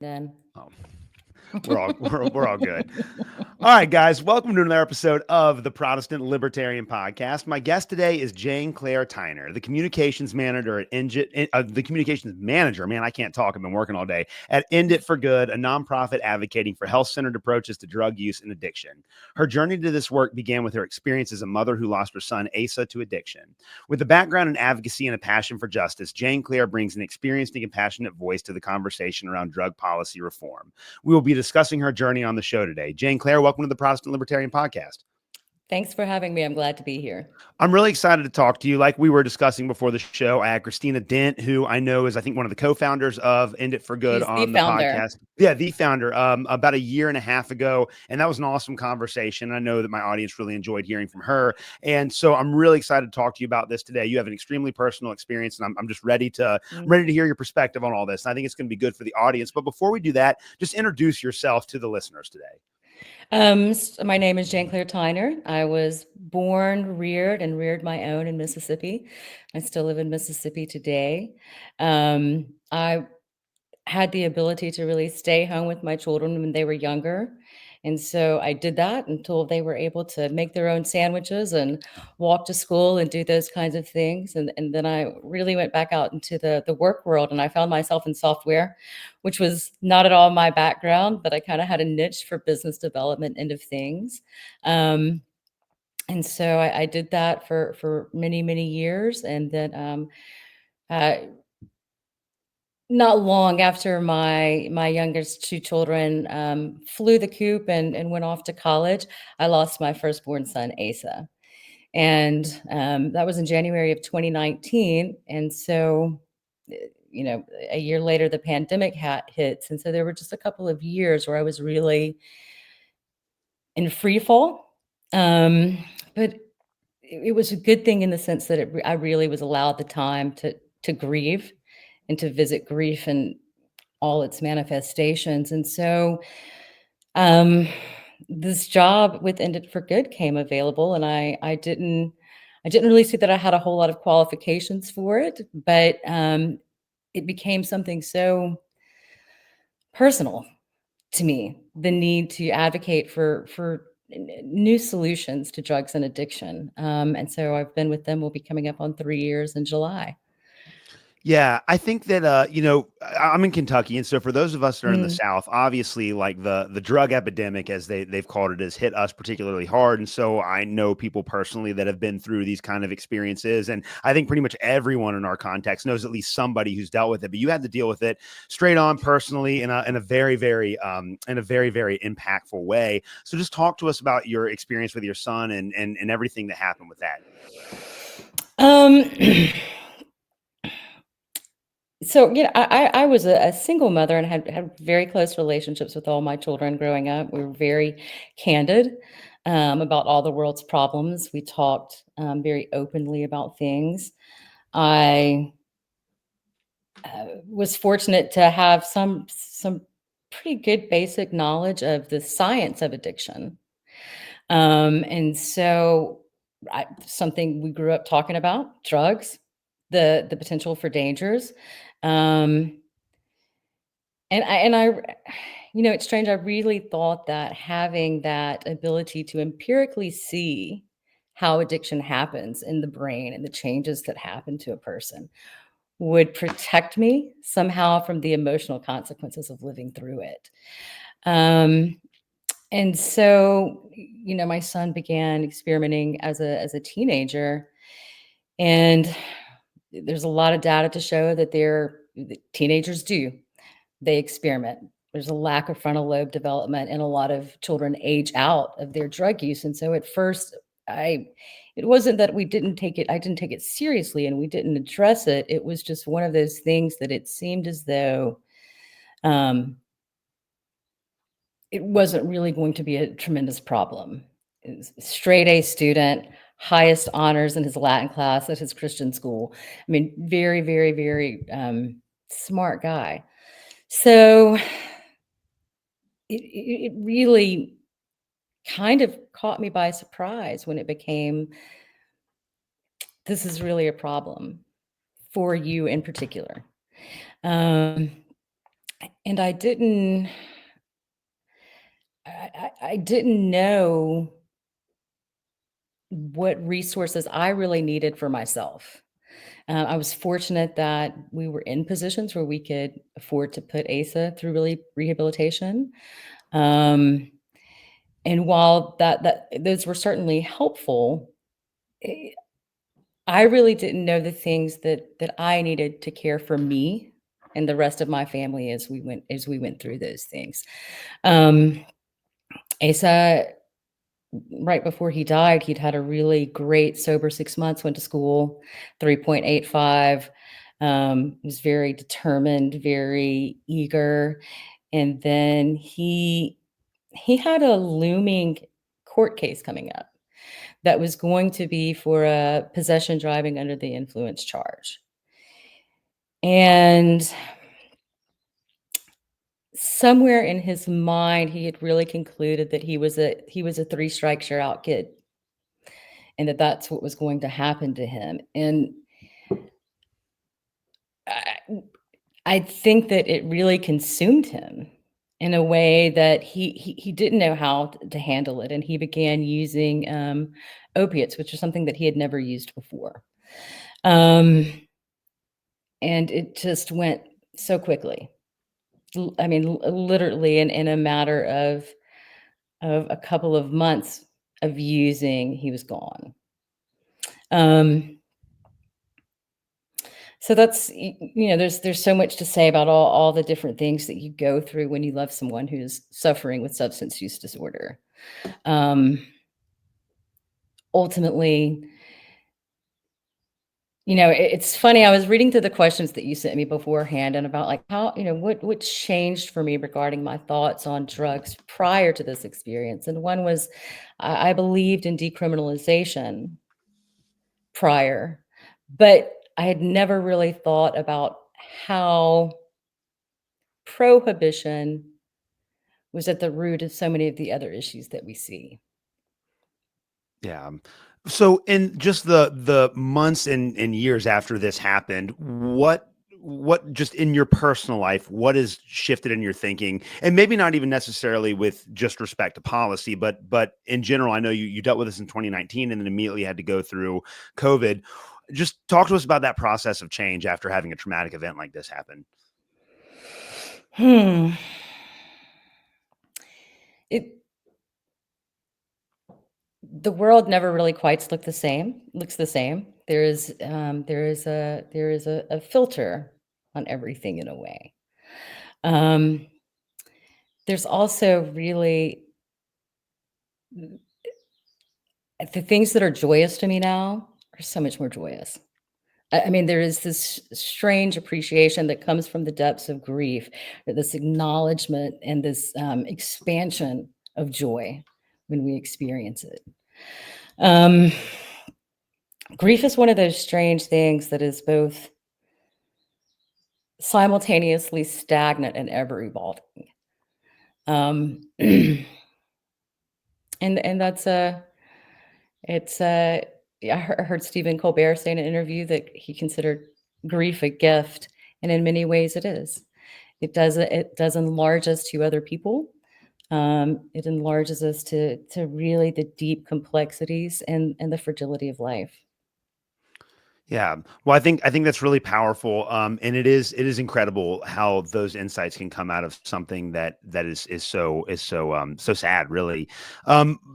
Then. Oh, we're all good. All right, guys, welcome to another episode of the Protestant Libertarian Podcast. My guest today is Jane Clair Tyner, the communications manager at the communications manager. Man, I can't talk. I've been working all day at End It for Good, a nonprofit advocating for health-centered approaches to drug use and addiction. Her journey to this work began with her experience as a mother who lost her son Asa to addiction. With a background in advocacy and a passion for justice, Jane Clair brings an experienced and compassionate voice to the conversation around drug policy reform. We will be discussing her journey on the show today. Jane Clair, welcome to the Protestant Libertarian Podcast. Thanks for having me. I'm glad to be here. I'm really excited to talk to you. Like we were discussing before the show, I had Christina Dent, who I know is, I think, one of the co-founders of End It for Good She's the on the founder. podcast. Yeah, the founder, about a year and a half ago. And that was an awesome conversation. I know that my audience really enjoyed hearing from her. And so I'm really excited to talk to you about this today. You have an extremely personal experience, and I'm just ready to hear your perspective on all this. And I think it's going to be good for the audience. But before we do that, just introduce yourself to the listeners today. My name is Jane Clair Tyner. I was born, reared my own in Mississippi. I still live in Mississippi today. I had the ability to really stay home with my children when they were younger. And so I did that until they were able to make their own sandwiches and walk to school and do those kinds of things. And then I really went back out into the work world, and I found myself in software, which was not at all my background, but I kind of had a niche for business development end of things. And so I did that for many, many years. And then uh, not long after my youngest two children flew the coop and went off to college, I lost my firstborn son, Asa. And that was in January of 2019. And so, a year later, the pandemic hits. And so there were just a couple of years where I was really in free fall. But it was a good thing in the sense that I really was allowed the time to grieve and to visit grief and all its manifestations. And so this job with Ended for Good came available, and I didn't really see that I had a whole lot of qualifications for it, but it became something so personal to me, the need to advocate for new solutions to drugs and addiction. And so I've been with them. We'll be coming up on 3 years in July. Yeah, I think that I'm in Kentucky, and so for those of us that are in the South, obviously, like the drug epidemic, as they've called it, has hit us particularly hard. And so I know people personally that have been through these kind of experiences, and I think pretty much everyone in our context knows at least somebody who's dealt with it. But you had to deal with it straight on personally in a very very impactful way. So just talk to us about your experience with your son and everything that happened with that. Um, So, I was a single mother and had very close relationships with all my children growing up. We were very candid about all the world's problems. We talked very openly about things. I was fortunate to have some pretty good basic knowledge of the science of addiction. And so something we grew up talking about, drugs, the potential for dangers. Um, and I, it's strange. I really thought that having that ability to empirically see how addiction happens in the brain and the changes that happen to a person would protect me somehow from the emotional consequences of living through it. Um, and so, my son began experimenting as a teenager, and there's a lot of data to show that teenagers they experiment. There's a lack of frontal lobe development, and a lot of children age out of their drug use. And so at first, it wasn't that I didn't take it seriously and we didn't address it. It was just one of those things that it seemed as though um, it wasn't really going to be a tremendous problem. It was a straight A student, highest honors in his Latin class at his Christian school. I mean, very, very, very smart guy. So it really kind of caught me by surprise when it became, this is really a problem for you in particular. Um, And I didn't know what resources I really needed for myself. I was fortunate that we were in positions where we could afford to put Asa through really rehabilitation. Um, and while that those were certainly helpful, eh, I really didn't know the things that I needed to care for me and the rest of my family as we went through those things. Um, Asa, right before he died, he'd had a really great sober 6 months, went to school, 3.85, was very determined, very eager, and then he had a looming court case coming up that was going to be for a possession driving under the influence charge. And somewhere in his mind, he had really concluded that he was a three strikes you're out kid, and that that's what was going to happen to him. And I, I think that it really consumed him in a way that he didn't know how to handle it, and he began using opiates, which is something that he had never used before. Um, and it just went so quickly. I mean, literally in a matter of a couple of months of using, he was gone. Um, so that's there's so much to say about all the different things that you go through when you love someone who's suffering with substance use disorder. Um, ultimately, it's funny. I was reading through the questions that you sent me beforehand, and about like how what changed for me regarding my thoughts on drugs prior to this experience. And one was I believed in decriminalization prior, but I had never really thought about how prohibition was at the root of so many of the other issues that we see. Yeah. So in just the months and years after this happened, what just in your personal life, what has shifted in your thinking? And maybe not even necessarily with just respect to policy, but in general, I know you dealt with this in 2019 and then immediately had to go through COVID. Just talk to us about that process of change after having a traumatic event like this happen. Hmm. It The world never really quite looks the same. There is a filter on everything in a way. Um, there's also really the things that are joyous to me now are so much more joyous. I mean, there is this strange appreciation that comes from the depths of grief, this acknowledgement and this expansion of joy when we experience it. Um, Grief is one of those strange things that is both simultaneously stagnant and ever evolving. And that's a it's a I heard Stephen Colbert say in an interview that he considered grief a gift, and in many ways it is. It does enlarge us to other people. It enlarges us to really the deep complexities and the fragility of life. Yeah. Well, I think that's really powerful. And it is incredible how those insights can come out of something that is so sad, really.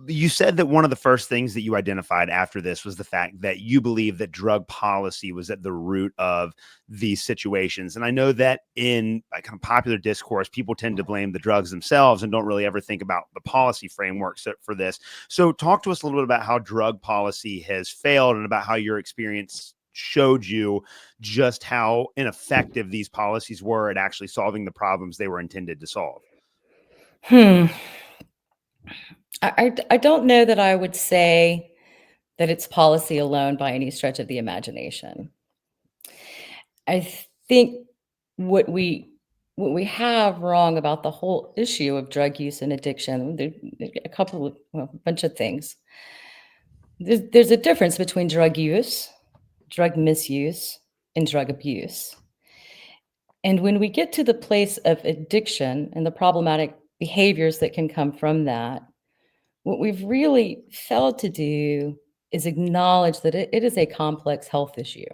You said that one of the first things that you identified after this was the fact that you believe that drug policy was at the root of these situations. And I know that in like kind of popular discourse, people tend to blame the drugs themselves and don't really ever think about the policy frameworks for this. So talk to us a little bit about how drug policy has failed and about how your experience showed you just how ineffective these policies were at actually solving the problems they were intended to solve. Hmm. I don't know that I would say that it's policy alone by any stretch of the imagination. I think what we what we have wrong about the whole issue of drug use and addiction, a couple of a bunch of things. There's a difference between drug use, drug misuse, and drug abuse. And when we get to the place of addiction and the problematic behaviors that can come from that, what we've really failed to do is acknowledge that it is a complex health issue.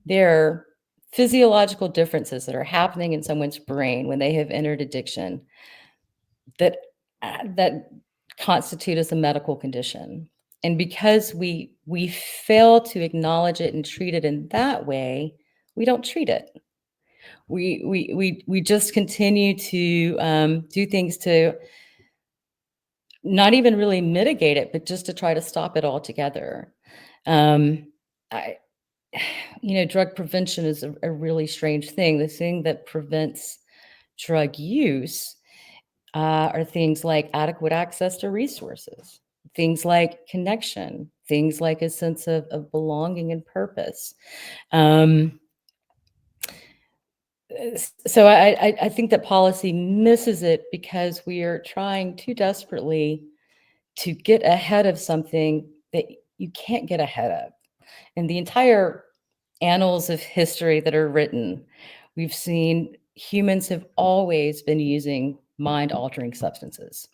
There are physiological differences that are happening in someone's brain when they have entered addiction that constitute as a medical condition. And because we fail to acknowledge it and treat it in that way, we don't treat it. We just continue to do things to not even really mitigate it, but just to try to stop it altogether. I drug prevention is a really strange thing. The thing that prevents drug use are things like adequate access to resources, things like connection, things like a sense of belonging and purpose. So I think that policy misses it because we are trying too desperately to get ahead of something that you can't get ahead of. In the entire annals of history that are written, we've seen humans have always been using mind-altering substances.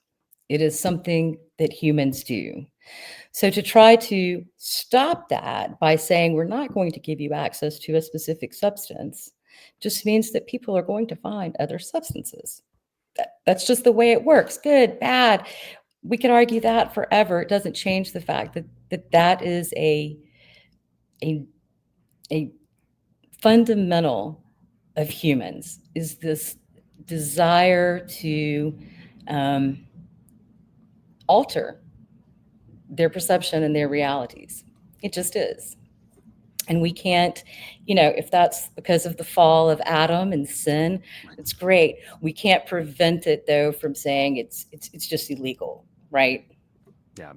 It is something that humans do. So to try to stop that by saying we're not going to give you access to a specific substance just means that people are going to find other substances. That's just the way it works. Good, bad. We can argue that forever. It doesn't change the fact that is a fundamental of humans, is this desire to alter their perception and their realities. It just is. And we can't, if that's because of the fall of Adam and sin, it's great. We can't prevent it, though, from saying it's just illegal, right? Yeah.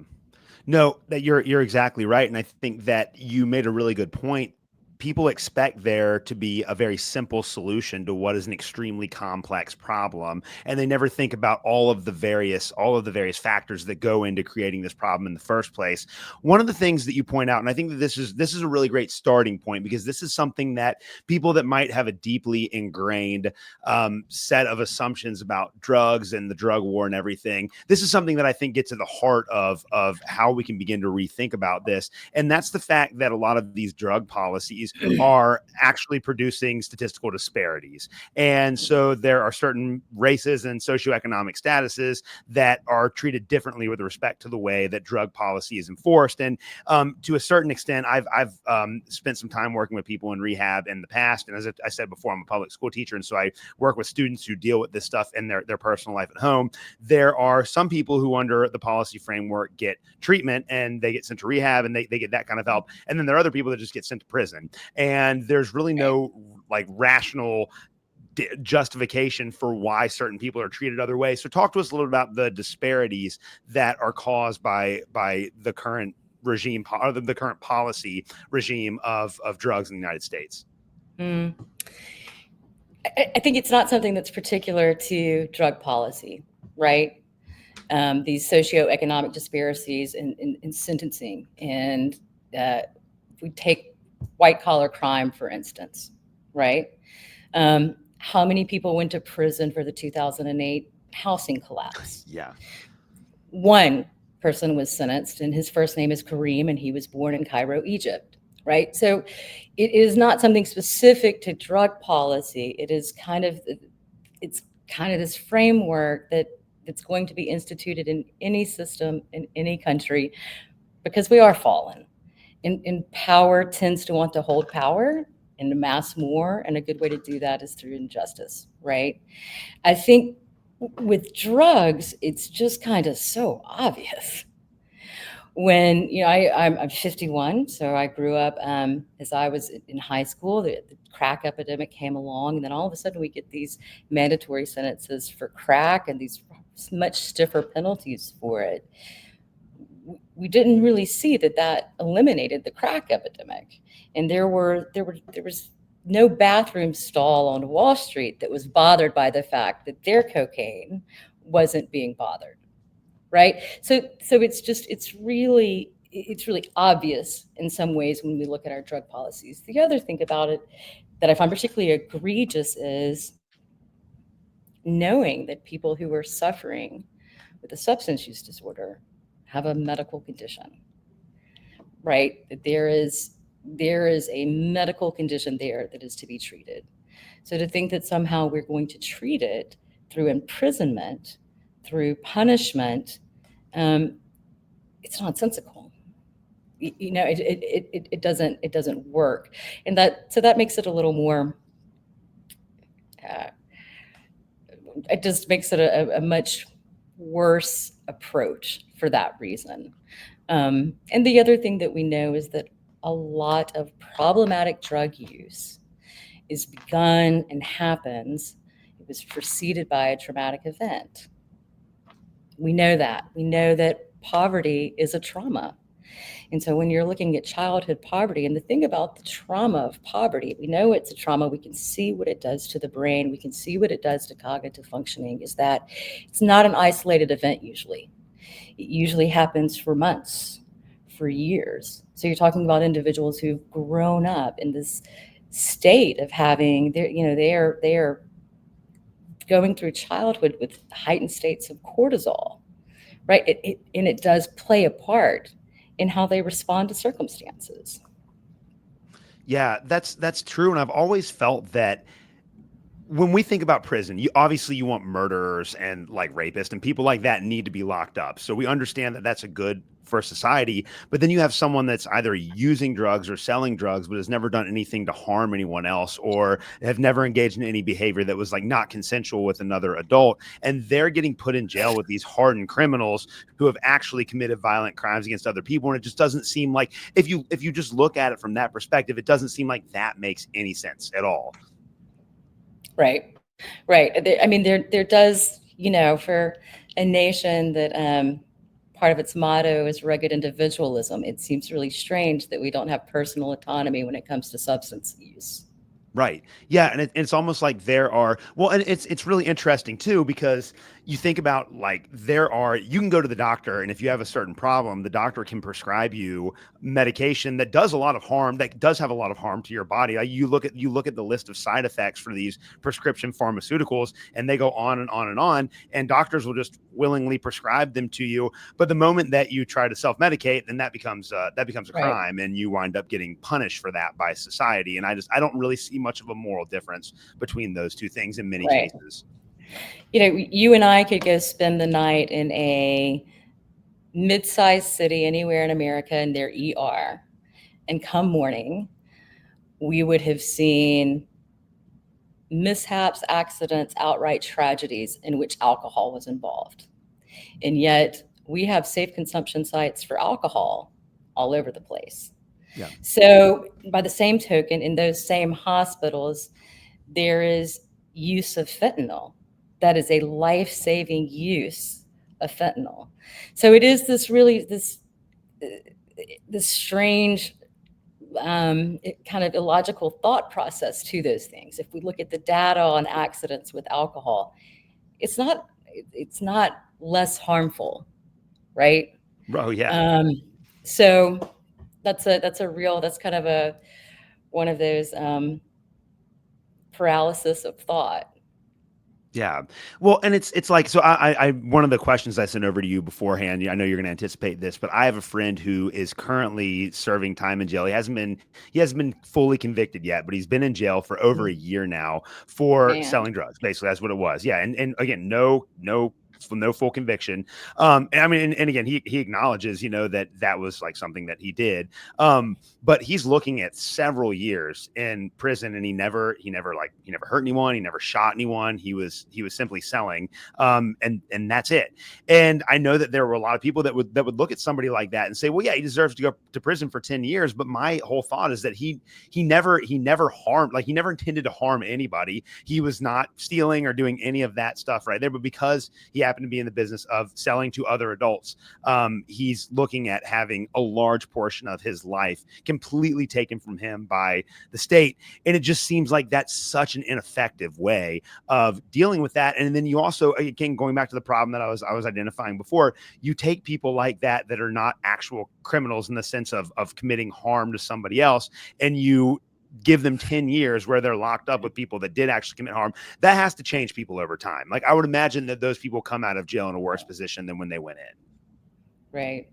No, that you're exactly right. And I think that you made a really good point. People expect there to be a very simple solution to what is an extremely complex problem, and they never think about all of the various factors that go into creating this problem in the first place. One of the things that you point out, and I think that this is a really great starting point, because this is something that people that might have a deeply ingrained set of assumptions about drugs and the drug war and everything, this is something that I think gets to the heart of how we can begin to rethink about this. And that's the fact that a lot of these drug policies are actually producing statistical disparities. And so there are certain races and socioeconomic statuses that are treated differently with respect to the way that drug policy is enforced. And to a certain extent, I've spent some time working with people in rehab in the past. And as I said before, I'm a public school teacher. And so I work with students who deal with this stuff in their personal life at home. There are some people who, under the policy framework, get treatment and they get sent to rehab and they get that kind of help. And then there are other people that just get sent to prison. And there's really no rational justification for why certain people are treated other ways. So talk to us a little about the disparities that are caused by the current regime, or the current policy regime of drugs in the United States. I think it's not something that's particular to drug policy, right? These socioeconomic disparities in sentencing. And if we take white collar crime, for instance, right? How many people went to prison for the 2008 housing collapse? Yeah. One person was sentenced, and his first name is Kareem, and he was born in Cairo, Egypt, right? So it is not something specific to drug policy. It's kind of this framework that's going to be instituted in any system, in any country, because we are fallen. And power tends to want to hold power and amass more, and a good way to do that is through injustice, right? I think with drugs, it's just kind of so obvious. When, I'm 51, so I grew up as I was in high school, the crack epidemic came along, and then all of a sudden we get these mandatory sentences for crack and these much stiffer penalties for it. We didn't really see that eliminated the crack epidemic. And there was no bathroom stall on Wall Street that was bothered by the fact that their cocaine wasn't being bothered, right? So it's really obvious in some ways when we look at our drug policies. The other thing about it that I find particularly egregious is knowing that people who are suffering with a substance use disorder have a medical condition, right? That there is a medical condition there that is to be treated. So to think that somehow we're going to treat it through imprisonment, through punishment, um, it's nonsensical. It doesn't work, and that makes it a little more. Uh, it just makes it a much worse approach for that reason. And the other thing that we know is that a lot of problematic drug use is begun and happens. It was preceded by a traumatic event. We know that. We know that poverty is a trauma. And so when you're looking at childhood poverty, and the thing about the trauma of poverty, we know it's a trauma, we can see what it does to the brain, we can see what it does to cognitive functioning, is that it's not an isolated event usually. It usually happens for months, for years. So you're talking about individuals who've grown up in this state of having they are going through childhood with heightened states of cortisol, right? And it does play a part in how they respond to circumstances. Yeah, that's true. And I've always felt that when we think about prison, you want murderers and like rapists and people like that need to be locked up. So we understand that that's a good for society. But then you have someone that's either using drugs or selling drugs, but has never done anything to harm anyone else, or have never engaged in any behavior that was like not consensual with another adult. And they're getting put in jail with these hardened criminals who have actually committed violent crimes against other people. And it just doesn't seem like, if you just look at it from that perspective, it doesn't seem like that makes any sense at all. Right, right. I mean, there does, for a nation that part of its motto is rugged individualism, it seems really strange that we don't have personal autonomy when it comes to substance use. Right. Yeah, and it's almost like there are, well, and it's really interesting too, because you think about like you can go to the doctor, and if you have a certain problem, the doctor can prescribe you medication that does a lot of harm, that does have a lot of harm to your body. Like you look at the list of side effects for these prescription pharmaceuticals, and they go on and on and on, and doctors will just willingly prescribe them to you. But the moment that you try to self-medicate, then that becomes a Right, crime, and you wind up getting punished for that by society. And I don't really see much of a moral difference between those two things in many right. cases. You and I could go spend the night in a mid-sized city anywhere in America in their ER, and come morning, we would have seen mishaps, accidents, outright tragedies in which alcohol was involved. And yet we have safe consumption sites for alcohol all over the place. Yeah. So, by the same token, in those same hospitals, there is use of fentanyl. That is a life-saving use of fentanyl. So it is this strange, kind of illogical thought process to those things. If we look at the data on accidents with alcohol, it's not less harmful, right? Oh yeah. Um, so that's kind of one of those paralysis of thought. Yeah. Well, and it's like, so I one of the questions I sent over to you beforehand, I know you're going to anticipate this, but I have a friend who is currently serving time in jail. He hasn't been fully convicted yet, but he's been in jail for over a year now for Man, selling drugs. Basically, that's what it was. Yeah. And again, no full conviction. And I mean, and again, he acknowledges, that was like something that he did. But he's looking at several years in prison, and he never hurt anyone. He never shot anyone. He was simply selling. And that's it. And I know that there were a lot of people that would look at somebody like that and say, well, yeah, he deserves to go to prison for 10 years. But my whole thought is that he never harmed, like he never intended to harm anybody. He was not stealing or doing any of that stuff right there. But because he happened to be in the business of selling to other adults, he's looking at having a large portion of his life completely taken from him by the state. And it just seems like that's such an ineffective way of dealing with that. And then you also, again, going back to the problem that I was identifying before, you take people like that are not actual criminals in the sense of committing harm to somebody else, and you give them 10 years where they're locked up with people that did actually commit harm. That has to change people over time. Like, I would imagine that those people come out of jail in a worse position than when they went in. Right.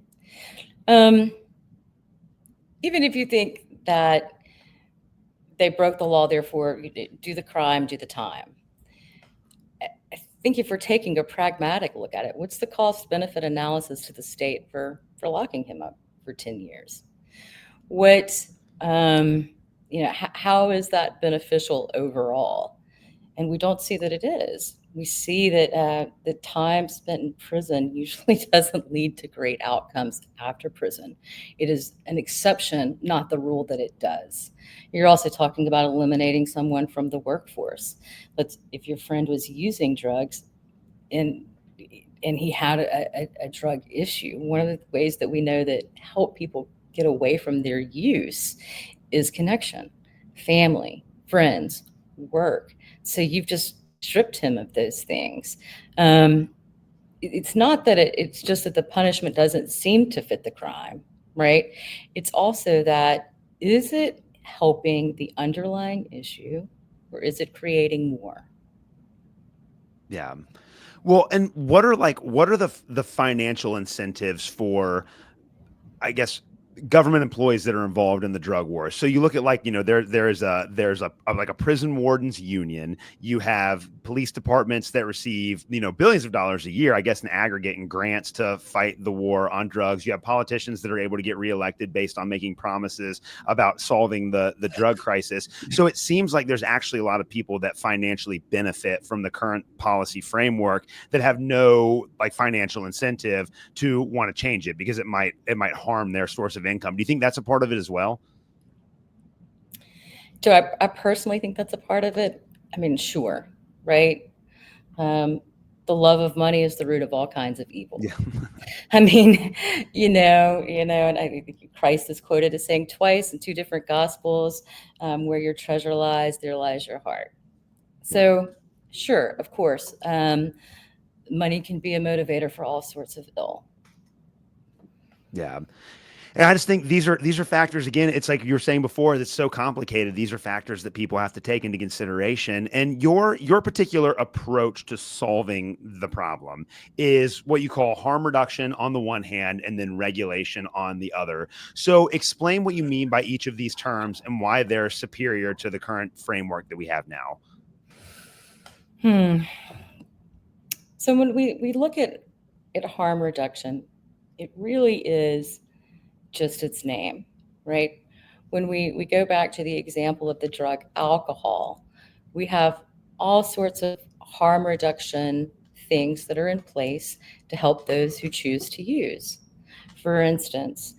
Even if you think that they broke the law, therefore do the crime, do the time. I think if we're taking a pragmatic look at it, what's the cost benefit analysis to the state for locking him up for 10 years? What, how is that beneficial overall? And we don't see that it is. We see that the time spent in prison usually doesn't lead to great outcomes after prison. It is an exception, not the rule, that it does. You're also talking about eliminating someone from the workforce. If your friend was using drugs and he had a drug issue, one of the ways that we know that help people get away from their use is connection, family, friends, work. So you've just stripped him of those things. It's not that it's just that the punishment doesn't seem to fit the crime, right? It's also that, is it helping the underlying issue, or is it creating more? Yeah. Well, and what are the financial incentives for, I guess, government employees that are involved in the drug war? So you look at, like, there's a prison wardens union. You have police departments that receive, billions of dollars a year, I guess, in aggregate, in grants to fight the war on drugs. You have politicians that are able to get reelected based on making promises about solving the drug crisis. So it seems like there's actually a lot of people that financially benefit from the current policy framework that have no, like, financial incentive to want to change it, because it might harm their source of income. Do you think that's a part of it as well? Do I personally think that's a part of it? I mean, sure, right? The love of money is the root of all kinds of evil. Yeah. I mean, and I think Christ is quoted as saying twice in two different gospels, where your treasure lies, there lies your heart. So, sure, of course, money can be a motivator for all sorts of ill. Yeah. And I just think these are factors. Again, it's like you were saying before, that's so complicated. These are factors that people have to take into consideration. And your particular approach to solving the problem is what you call harm reduction on the one hand, and then regulation on the other. So explain what you mean by each of these terms and why they're superior to the current framework that we have now. So when we look at harm reduction, it really is just its name, right? When we go back to the example of the drug alcohol, we have all sorts of harm reduction things that are in place to help those who choose to use. For instance,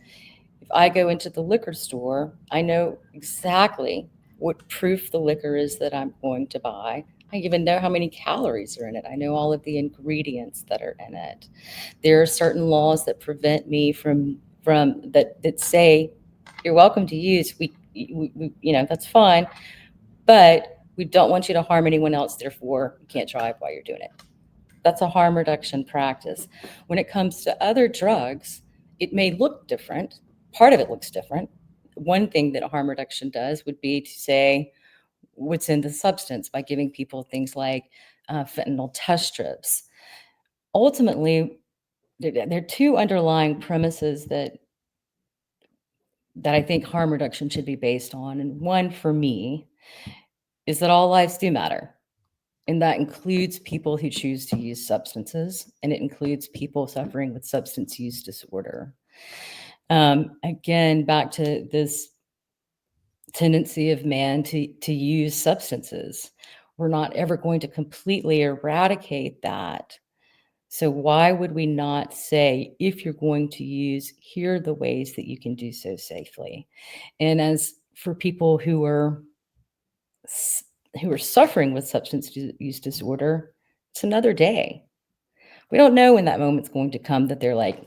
if I go into the liquor store, I know exactly what proof the liquor is that I'm going to buy. I even know how many calories are in it. I know all of the ingredients that are in it. There are certain laws that prevent me from that say you're welcome to use. That's fine, but we don't want you to harm anyone else. Therefore, you can't drive while you're doing it. That's a harm reduction practice. When it comes to other drugs, it may look different. Part of it looks different. One thing that a harm reduction does would be to say what's in the substance by giving people things like fentanyl test strips. Ultimately, there are two underlying premises that I think harm reduction should be based on. And one, for me, is that all lives do matter. And that includes people who choose to use substances, and it includes people suffering with substance use disorder. Again, back to this tendency of man to use substances. We're not ever going to completely eradicate that. So why would we not say, if you're going to use, here are the ways that you can do so safely? And as for people who are suffering with substance use disorder, it's another day. We don't know when that moment's going to come that they're like,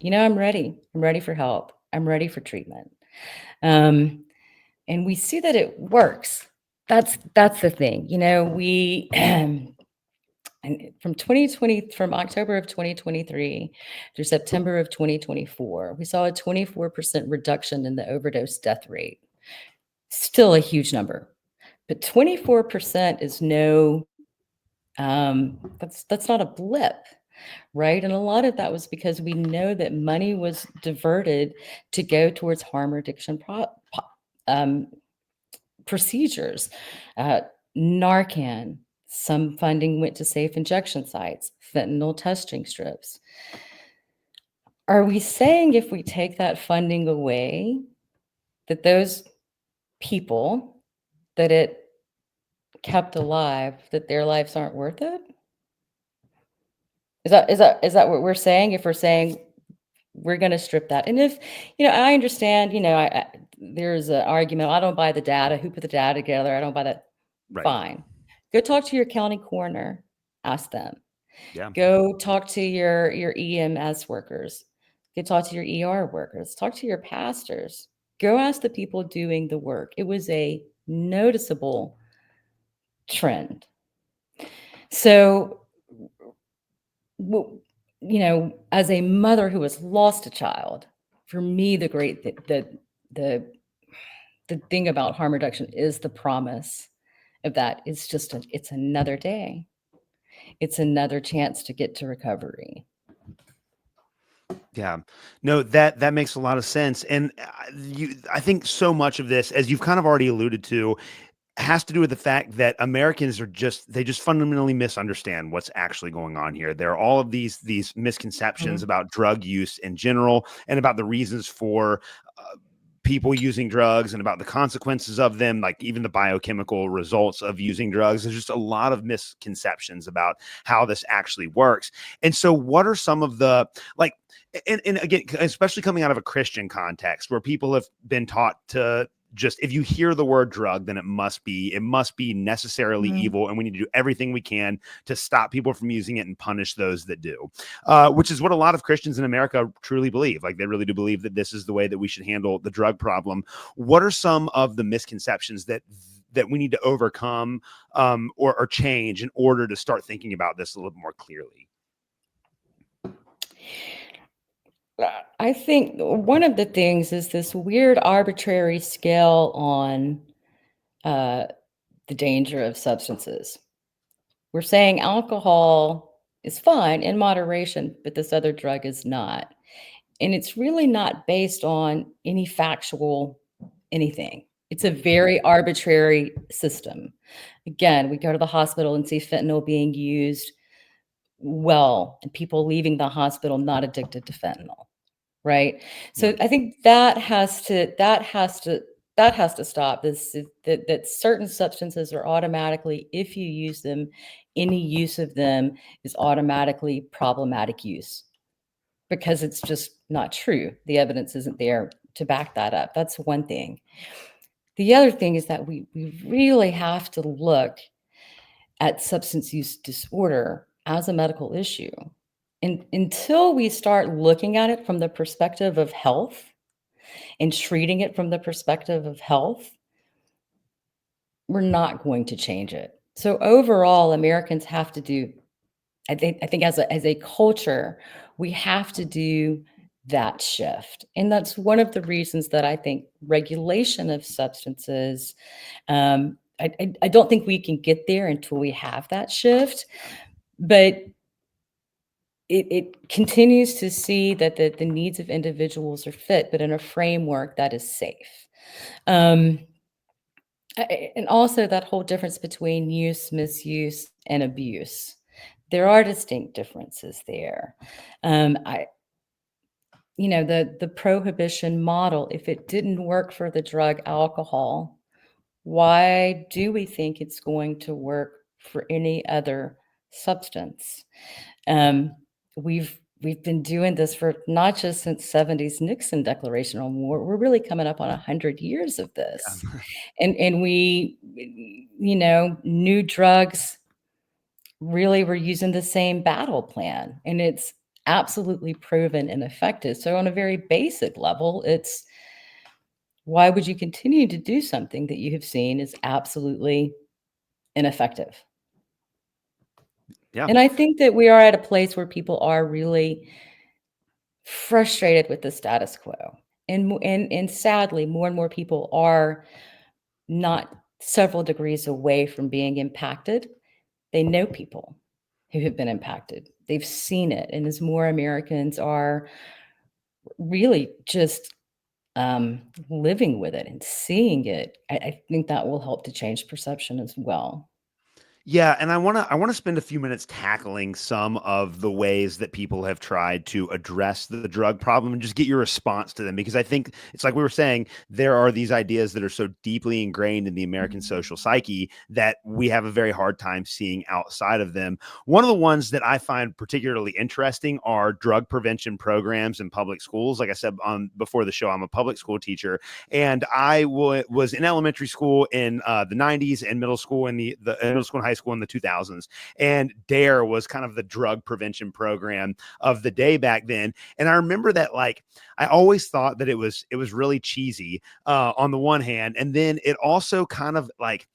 I'm ready. I'm ready for help. I'm ready for treatment. And we see that it works. That's the thing. We and from October of 2023 through September of 2024, we saw a 24% reduction in the overdose death rate. Still a huge number, but 24% is no, that's not a blip, right? And a lot of that was because we know that money was diverted to go towards harm reduction procedures. Narcan, some funding went to safe injection sites, fentanyl testing strips. Are we saying if we take that funding away, that those people that it kept alive, that their lives aren't worth it? Is that what we're saying? If we're saying we're going to strip that, and if I understand, there's an argument. I don't buy the data. Who put the data together? I don't buy that. Right. Fine, go talk to your county coroner. Ask them. Yeah. Go talk to your EMS workers. Go talk to your ER workers. Talk to your pastors. Go ask the people doing the work. It was a noticeable trend. So, as a mother who has lost a child, for me, the thing about harm reduction is the promise of that. It's just it's another day. It's another chance to get to recovery. Yeah, no, that makes a lot of sense. And I think so much of this, as you've kind of already alluded to, has to do with the fact that Americans they just fundamentally misunderstand what's actually going on here. There are all of these misconceptions Mhm. about drug use in general and about the reasons for people using drugs and about the consequences of them, like even the biochemical results of using drugs. There's just a lot of misconceptions about how this actually works. And so what are some of the, like, and again, especially coming out of a Christian context where people have been taught to just, if you hear the word drug, then it must be necessarily Mhm. evil, and we need to do everything we can to stop people from using it and punish those that do, which is what a lot of Christians in America truly believe. Like, they really do believe that this is the way that we should handle the drug problem. What are some of the misconceptions that we need to overcome, or change in order to start thinking about this a little more clearly? I think one of the things is this weird arbitrary scale on uh, the danger of substances. We're saying alcohol is fine in moderation, but this other drug is not. And it's really not based on any factual anything. It's a very arbitrary system. Again, we go to the hospital and see fentanyl being used well, and people leaving the hospital not addicted to fentanyl. Right? Yeah. So I think that has to stop. That certain substances are automatically, if you use them, any use of them is automatically problematic use, because it's just not true. The evidence isn't there to back that up. That's one thing. The other thing is that we really have to look at substance use disorder as a medical issue. And until we start looking at it from the perspective of health and treating it from the perspective of health, we're not going to change it. So overall, Americans have to do, I think as a culture, we have to do that shift. And that's one of the reasons that I think regulation of substances, I don't think we can get there until we have that shift. But it continues to see that the needs of individuals are fit, but in a framework that is safe. Um, and also that whole difference between use, misuse, and abuse. There are distinct differences there. I, the prohibition model, if it didn't work for the drug alcohol, why do we think it's going to work for any other substance? Um, we've been doing this for not just since 70s Nixon Declaration on War. We're really coming up on 100 years of this. Yeah. And we, new drugs really were using the same battle plan, and it's absolutely proven and effective. So on a very basic level, it's, why would you continue to do something that you have seen is absolutely ineffective? Yeah. And I think that we are at a place where people are really frustrated with the status quo. And sadly, more and more people are not several degrees away from being impacted. They know people who have been impacted. They've seen it. And as more Americans are really just living with it and seeing it, I think that will help to change perception as well. Yeah, and I want to spend a few minutes tackling some of the ways that people have tried to address the drug problem and just get your response to them, because I think it's like we were saying, there are these ideas that are so deeply ingrained in the American social psyche that we have a very hard time seeing outside of them. One of the ones that I find particularly interesting are drug prevention programs in public schools. Like I said on before the show, I'm a public school teacher, and I was in elementary school in the 90s and middle school in the middle school and high school in the 2000s. And DARE was kind of the drug prevention program of the day back then. And I remember that, like, I always thought that it was really cheesy on the one hand, and then it also kind of like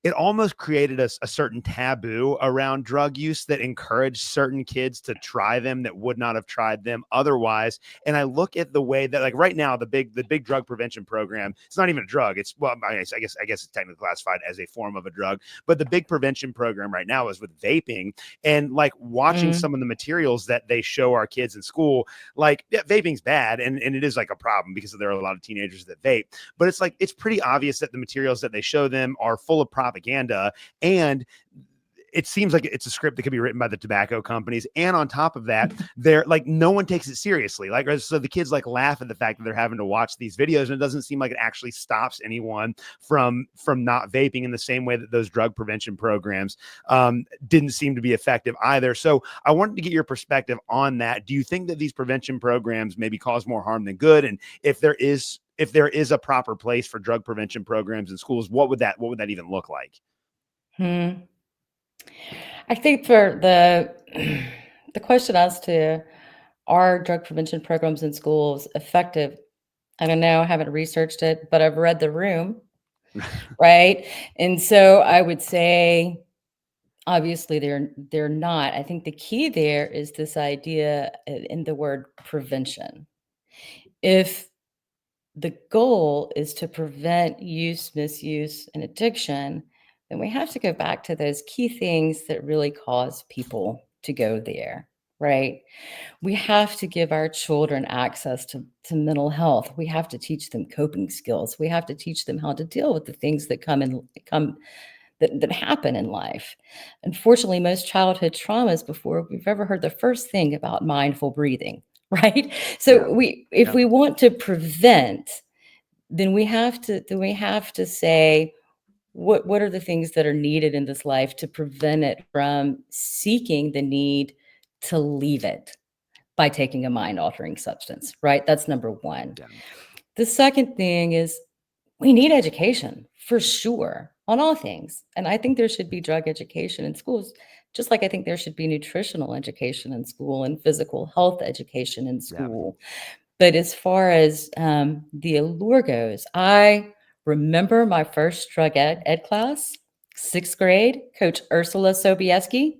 it almost created a certain taboo around drug use that encouraged certain kids to try them that would not have tried them otherwise. And I look at the way that, like, right now, the big drug prevention program, it's not even a drug. It's, well, I guess it's technically classified as a form of a drug, but the big prevention program right now is with vaping. And like watching Mm. some of the materials that they show our kids in school, like, yeah, vaping's bad, and it is like a problem because there are a lot of teenagers that vape, but it's like it's pretty obvious that the materials that they show them are full of propaganda, and it seems like it's a script that could be written by the tobacco companies. And on top of that, they're like, no one takes it seriously. Like, so the kids like laugh at the fact that they're having to watch these videos, and it doesn't seem like it actually stops anyone from not vaping in the same way that those drug prevention programs didn't seem to be effective either. So I wanted to get your perspective on that. Do you think that these prevention programs maybe cause more harm than good? And if there is a proper place for drug prevention programs in schools, what would that even look like? Hmm. I think for the the question as to are drug prevention programs in schools effective? I don't know. I haven't researched it, but I've read the room, right? And so I would say, obviously, they're not. I think the key there is this idea in the word prevention. If the goal is to prevent use, misuse, and addiction, then we have to go back to those key things that really cause people to go there, right? We have to give our children access to mental health. We have to teach them coping skills. We have to teach them how to deal with the things that come that happen in life. Unfortunately, most childhood traumas before we've ever heard the first thing about mindful breathing, right? Yeah. So if Yeah. we want to prevent, then we have to say what are the things that are needed in this life to prevent it from seeking the need to leave it by taking a mind altering substance, right? That's number one. Yeah. The second thing is we need education for sure on all things. And I think there should be drug education in schools, just like I think there should be nutritional education in school and physical health education in Yeah. school. But as far as the allure goes, I remember my first drug ed class, sixth grade. Coach Ursula Sobieski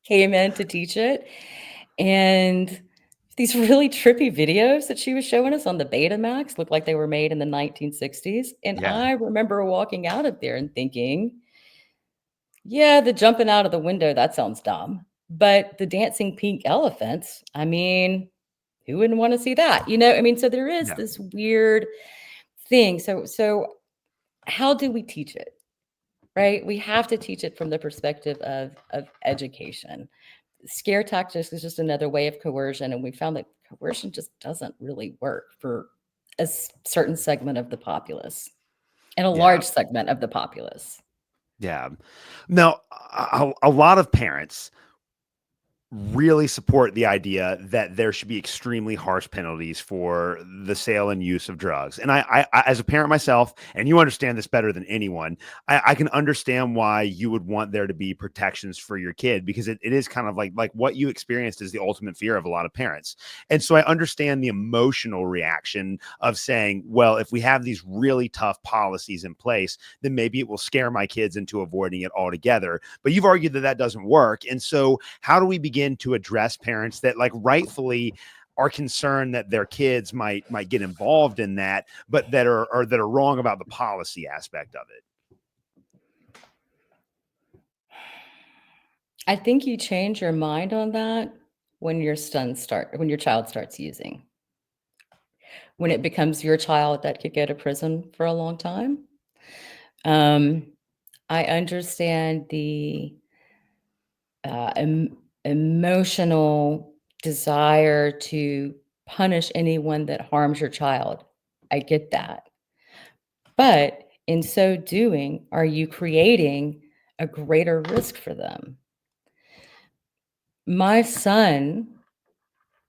came in to teach it. And these really trippy videos that she was showing us on the Betamax looked like they were made in the 1960s. And Yeah. I remember walking out of there and thinking, yeah, the jumping out of the window, that sounds dumb. But the dancing pink elephants, I mean, who wouldn't want to see that? I mean, so there is Yeah. this weird thing. So how do we teach it? Right? We have to teach it from the perspective of education. Scare tactics is just another way of coercion, and we found that coercion just doesn't really work for a certain segment of the populace and a Yeah. large segment of the populace. Yeah. Now, a lot of parents really support the idea that there should be extremely harsh penalties for the sale and use of drugs. And I as a parent myself, and you understand this better than anyone, I can understand why you would want there to be protections for your kid, because it is kind of like what you experienced is the ultimate fear of a lot of parents. And so I understand the emotional reaction of saying, well, if we have these really tough policies in place, then maybe it will scare my kids into avoiding it altogether. But you've argued that that doesn't work. And so how do we begin to address parents that, like, rightfully are concerned that their kids might get involved in that, but that are wrong about the policy aspect of it? I think you change your mind on that when your child starts using. When it becomes your child that could go to prison for a long time. Um, I understand the emotional desire to punish anyone that harms your child. I get that. But in so doing, are you creating a greater risk for them? My son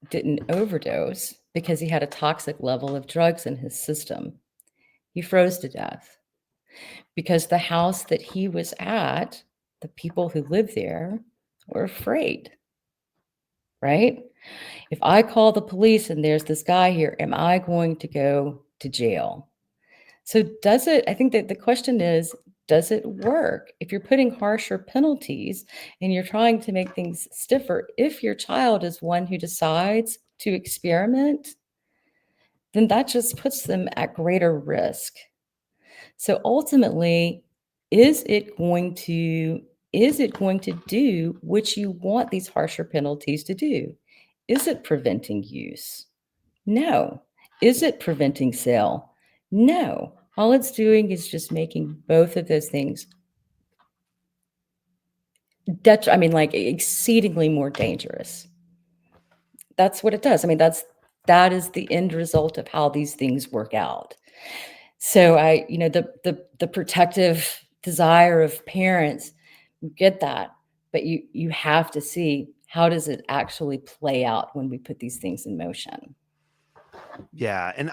didn't overdose because he had a toxic level of drugs in his system. He froze to death because the house that he was at, the people who lived there were afraid, right? If I call the police and there's this guy here, am I going to go to jail? So I think that the question is, does it work? If you're putting harsher penalties and you're trying to make things stiffer, if your child is one who decides to experiment, then that just puts them at greater risk. So ultimately, is it going to do what you want these harsher penalties to do? Is it preventing use? No. Is it preventing sale? No. All it's doing is just making both of those things like exceedingly more dangerous. That's what it does. I mean, that is the end result of how these things work out. So the protective desire of parents, get that, but you have to see, how does it actually play out when we put these things in motion? Yeah, and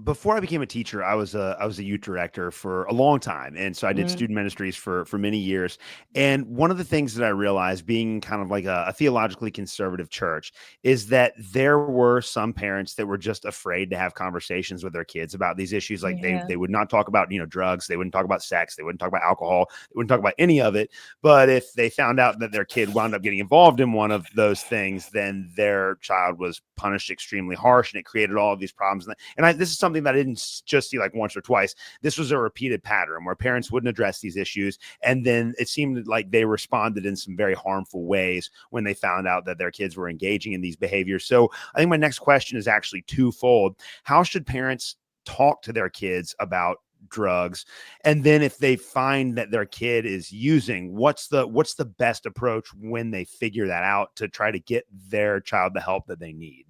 before I became a teacher, I was a youth director for a long time, and so I did Mm, student ministries for many years. And one of the things that I realized, being kind of like a theologically conservative church, is that there were some parents that were just afraid to have conversations with their kids about these issues. Like yeah. they would not talk about drugs, they wouldn't talk about sex, they wouldn't talk about alcohol, they wouldn't talk about any of it. But if they found out that their kid wound up getting involved in one of those things, then their child was punished extremely harsh, and it created all of these problems. And this is something that I didn't just see like once or twice. This was a repeated pattern where parents wouldn't address these issues, and then it seemed like they responded in some very harmful ways when they found out that their kids were engaging in these behaviors. So I think my next question is actually twofold. How should parents talk to their kids about drugs? And then if they find that their kid is using, what's the best approach when they figure that out to try to get their child the help that they need?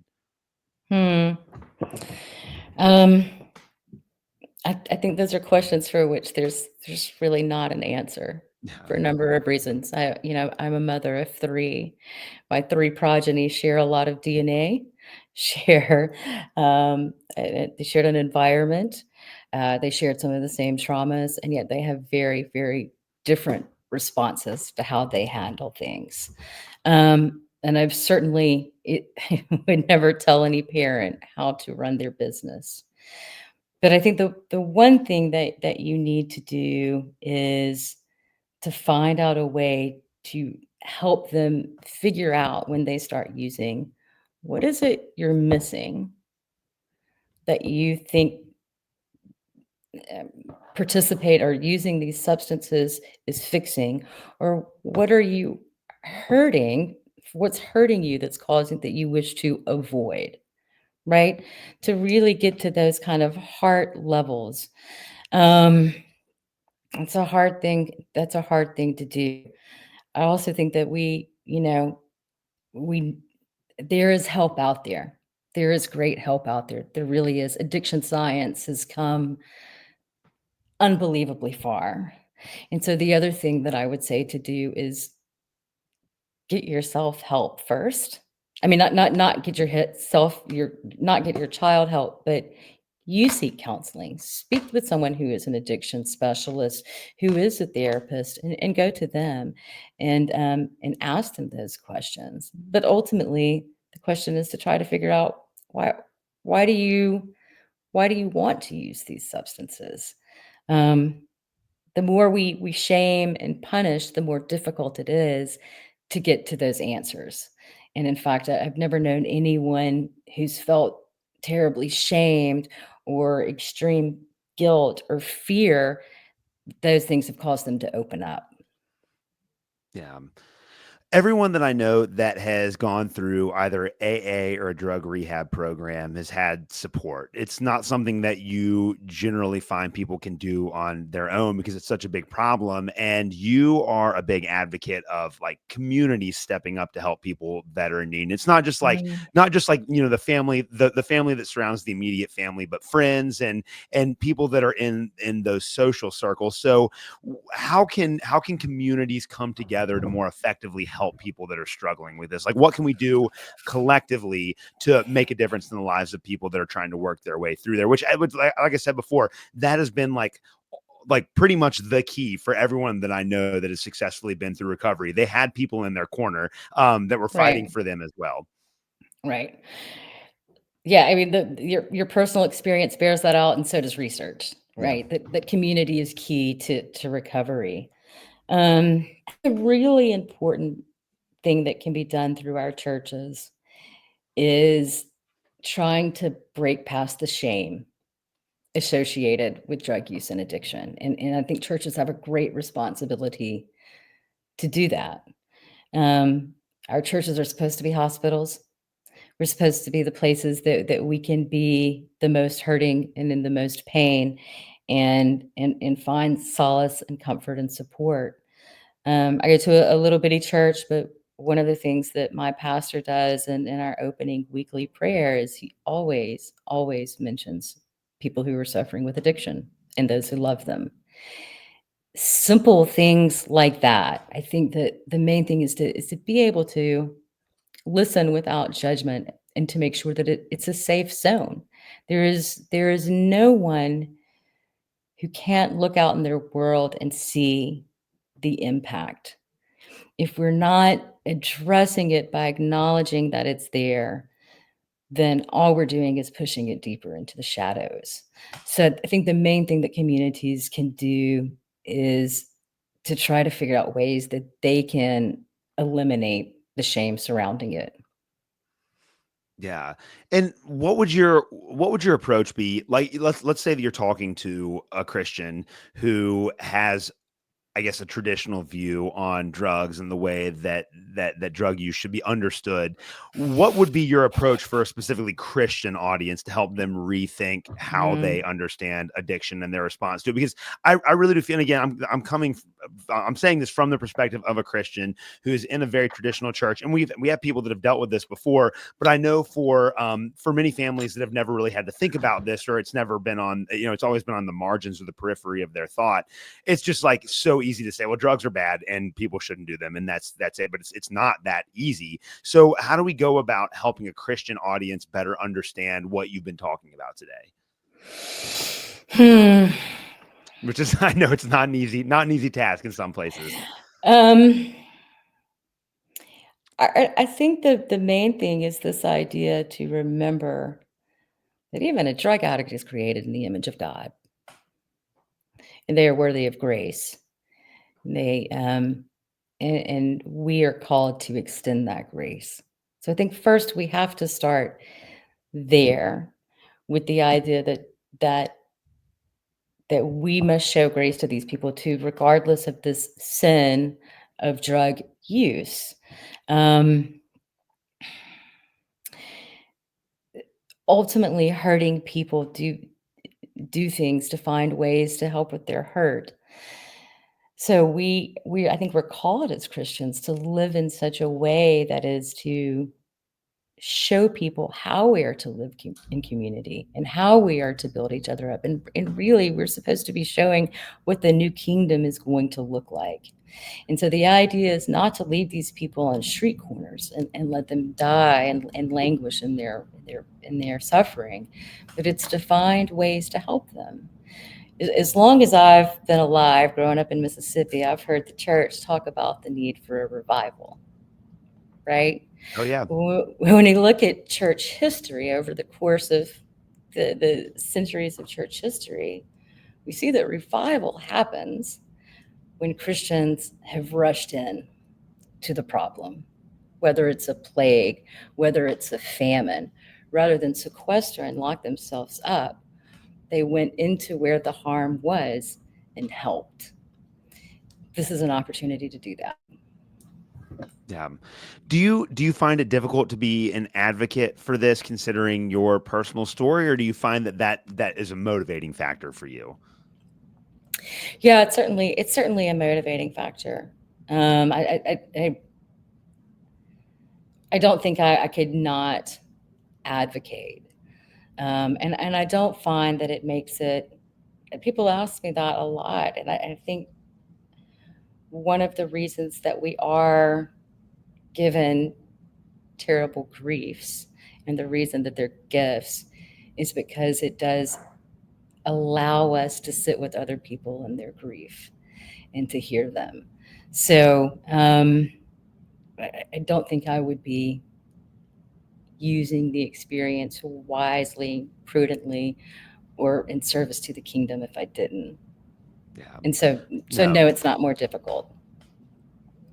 Hmm. Um, I think those are questions for which there's really not an answer Yeah. for a number of reasons. I'm a mother of three. My three progeny share a lot of DNA, share they shared an environment, they shared some of the same traumas, and yet they have very, very different responses to how they handle things. And I've certainly would never tell any parent how to run their business. But I think the one thing that you need to do is to find out a way to help them figure out when they start using, what is it you're missing that you think um, participate or using these substances is fixing, or what are you hurting? What's hurting you that's causing that you wish to avoid, right? To really get to those kind of heart levels. Um, it's a hard thing. That's a hard thing to do. I also think that we there is help out there. There is great help out there. There really is. Addiction science has come unbelievably far. And so the other thing that I would say to do is get yourself help first. I mean, not get not get your child help, but you seek counseling. Speak with someone who is an addiction specialist, who is a therapist, and go to them and ask them those questions. But ultimately, the question is to try to figure out why do you why do you want to use these substances? Um, the more we shame and punish, the more difficult it is to get to those answers. And in fact, I've never known anyone who's felt terribly shamed or extreme guilt or fear. Those things have caused them to open up. Yeah. Everyone that I know that has gone through either AA or a drug rehab program has had support. It's not something that you generally find people can do on their own because it's such a big problem. And you are a big advocate of like communities stepping up to help people that are in need. And it's Mm. not just like, you know, the family that surrounds the immediate family, but friends and people that are in those social circles. So how can communities come together to more effectively help people that are struggling with this? Like, what can we do collectively to make a difference in the lives of people that are trying to work their way through there? Which I would, like I said before, that has been like pretty much the key for everyone that I know that has successfully been through recovery. They had people in their corner that were fighting Right. for them as well. Right. Yeah, I mean, your personal experience bears that out, and so does research, Yeah. right? That community is key to recovery. Um, a really important thing that can be done through our churches is trying to break past the shame associated with drug use and addiction, and I think churches have a great responsibility to do that. Um, our churches are supposed to be hospitals. We're supposed to be the places that we can be the most hurting and in the most pain and find solace and comfort and support. I go to a little bitty church, but one of the things that my pastor does in our opening weekly prayer is he always, always mentions people who are suffering with addiction and those who love them. Simple things like that. I think that the main thing is to be able to listen without judgment and to make sure that it's a safe zone. There is no one who can't look out in their world and see the impact. If we're not addressing it by acknowledging that it's there, then all we're doing is pushing it deeper into the shadows. So I think the main thing that communities can do is to try to figure out ways that they can eliminate the shame surrounding it. Yeah. And what would your approach be? Like let's say that you're talking to a Christian who has, I guess, a traditional view on drugs and the way that drug use should be understood. What would be your approach for a specifically Christian audience to help them rethink how they Mm, understand addiction and their response to it? Because I really do feel, and again, I'm saying this from the perspective of a Christian who is in a very traditional church, and we have people that have dealt with this before. But I know for many families that have never really had to think about this, or it's never been on, you know, it's always been on the margins or the periphery of their thought. It's just like so easy to say, well, drugs are bad and people shouldn't do them, and that's it. But it's not that easy. So how do we go about helping a Christian audience better understand what you've been talking about today? hmm. Which is, I know it's not an easy task in some places. Um, I think that the main thing is this idea to remember that even a drug addict is created in the image of God, and they are worthy of grace. They and we are called to extend that grace. So I think first we have to start there with the idea that that we must show grace to these people too, regardless of this sin of drug use. Um, Ultimately, hurting people do things to find ways to help with their hurt. So we I think we're called as Christians to live in such a way that is to show people how we are to live in community and how we are to build each other up. And really, we're supposed to be showing what the new kingdom is going to look like. And so the idea is not to leave these people on street corners and let them die and languish in their suffering, but it's to find ways to help them. As long as I've been alive, growing up in Mississippi, I've heard the church talk about the need for a revival, right? Oh yeah. When you look at church history over the course of the centuries of church history, we see that revival happens when Christians have rushed in to the problem. whether it's a plague, whether it's a famine, rather than sequester and lock themselves up, they went into where the harm was and helped. This is an opportunity to do that. Yeah. Do you find it difficult to be an advocate for this, considering your personal story, or do you find that is a motivating factor for you? Yeah, it's certainly a motivating factor. I don't think I could not advocate, and I don't find that it makes it. People ask me that a lot, and I think one of the reasons that we are given terrible griefs and the reason that they're gifts is because it does allow us to sit with other people in their grief and to hear them. So I don't think I would be using the experience wisely, prudently, or in service to the kingdom if I didn't. Yeah. And so No. no, it's not more difficult.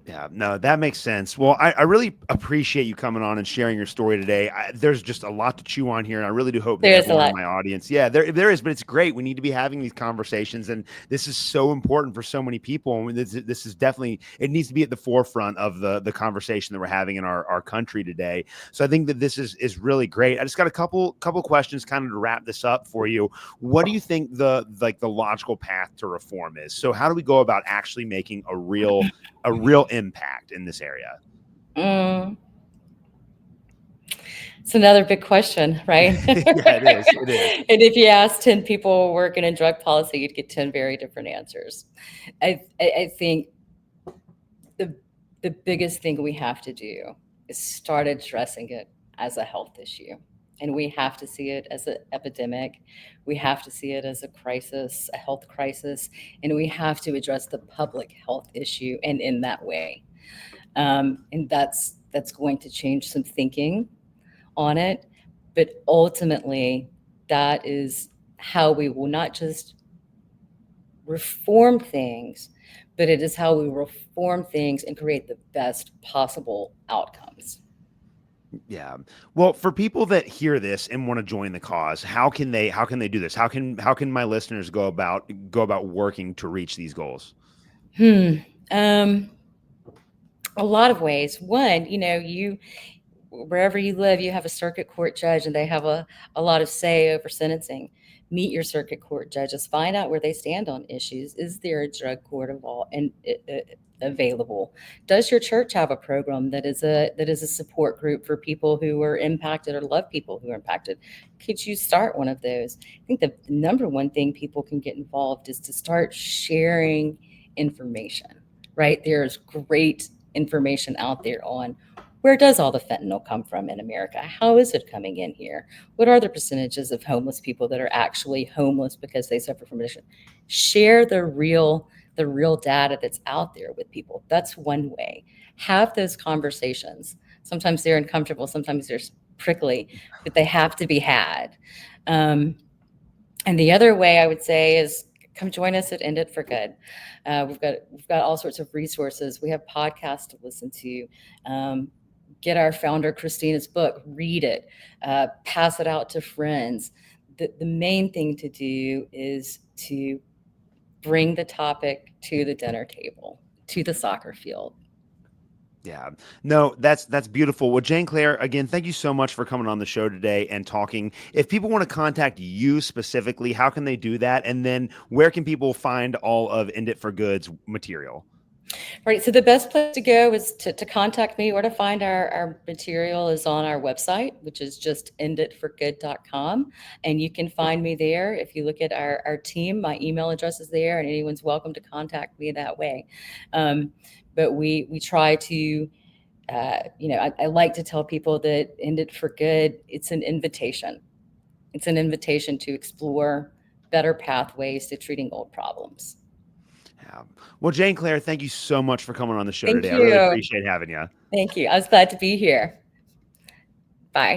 Yeah, no, that makes sense. Well, I really appreciate you coming on and sharing your story today. There's just a lot to chew on here, and I really do hope that There is a everyone in lot. my audience, yeah, there is, but it's great. We need to be having these conversations, and this is so important for so many people. And this is definitely, it needs to be at the forefront of the conversation that we're having in our country today. So I think that this is really great. I just got a couple questions kind of to wrap this up for you. What do you think the logical path to reform is? So how do we go about actually making a real impact in this area? Mm, it's another big question, right? Yeah, it is. It is. And if you ask 10 people working in drug policy, you'd get 10 very different answers. I think the the biggest thing we have to do is start addressing it as a health issue. And we have to see it as an epidemic. We have to see it as a crisis, a health crisis, and we have to address the public health issue and in that way. And that's going to change some thinking on it. But ultimately, that is how we will not just reform things, but it is how we reform things and create the best possible outcomes. Yeah. Well, for people that hear this and want to join the cause, how can they do this? How can my listeners go about working to reach these goals? Hmm. Um, a lot of ways. One, you wherever you live, you have a circuit court judge and they have a lot of say over sentencing. Meet your circuit court judges, find out where they stand on issues. Is there a drug court available? Does your church have a program that is a support group for people who are impacted or love people who are impacted? Could you start one of those? I think the number one thing people can get involved is to start sharing information, right? There's great information out there on where does all the fentanyl come from in America? How is it coming in here? What are the percentages of homeless people that are actually homeless because they suffer from addiction? Share the real data that's out there with people. That's one way. Have those conversations. Sometimes they're uncomfortable, sometimes they're prickly, but they have to be had. Um, and the other way I would say is come join us at End It for Good. We've got all sorts of resources. We have podcasts to listen to. Um, get our founder Christina's book, read it, pass it out to friends. The main thing to do is to bring the topic to the dinner table, to the soccer field. Yeah. No, that's beautiful. Well, Jane Clair, again, thank you so much for coming on the show today and talking. If people want to contact you specifically, how can they do that? And then where can people find all of End It for Good's material? Right. So the best place to go is to contact me or to find our material is on our website, which is just enditforgood.com. And you can find me there. If you look at our team, my email address is there and anyone's welcome to contact me that way. Um, but we try to, I like to tell people that End It for Good, it's an invitation. It's an invitation to explore better pathways to treating old problems. Yeah. Well, Jane Clair, thank you so much for coming on the show Thank today. I really you. appreciate having you. Thank you. I was glad to be here. Bye.